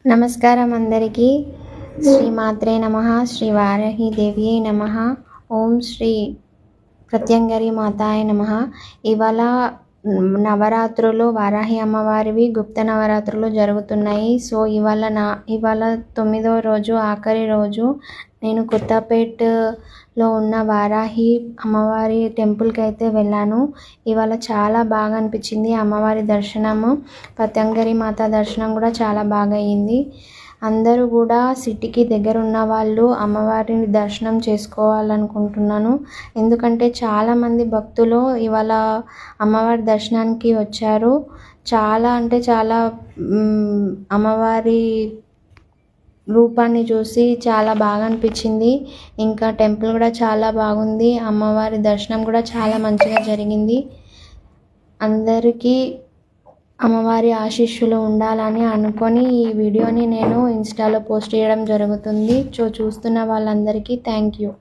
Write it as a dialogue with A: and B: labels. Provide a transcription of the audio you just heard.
A: నమస్కారం అందరికీ. శ్రీ మాత్రే నమః. శ్రీ వారాహి దేవియే నమః. ఓం శ్రీ ప్రత్యంగరి మాతాయ నమః. ఇవాళ నవరాత్రులు వారాహి అమ్మవారివి గుప్త నవరాత్రులు జరుగుతున్నాయి. సో ఇవాళ 9వ రోజు, ఆఖరి రోజు. నేను కొత్తపేటలో ఉన్న వారాహి అమ్మవారి టెంపుల్కి అయితే వెళ్ళాను. ఇవాళ చాలా బాగా అనిపించింది అమ్మవారి దర్శనము. ప్రత్యంగరి మాత దర్శనం కూడా చాలా బాగా అయింది. అందరూ కూడా సిటీకి దగ్గర ఉన్న వాళ్ళు అమ్మవారిని దర్శనం చేసుకోవాలనుకుంటున్నాను. ఎందుకంటే చాలామంది భక్తులు ఇవాళ అమ్మవారి దర్శనానికి వచ్చారు. చాలా అంటే చాలా అమ్మవారి రూపాన్ని చూసి చాలా బాగా అనిపించింది. ఇంకా టెంపుల్ కూడా చాలా బాగుంది. అమ్మవారి దర్శనం కూడా చాలా మంచిగా జరిగింది. అందరికీ అమ్మవారి ఆశీస్సులు ఉండాలని అనుకొని ఈ వీడియోని నేను ఇన్స్టాలో పోస్ట్ చేయడం జరుగుతుంది. చూస్తున్న వాళ్ళందరికీ థ్యాంక్ యూ.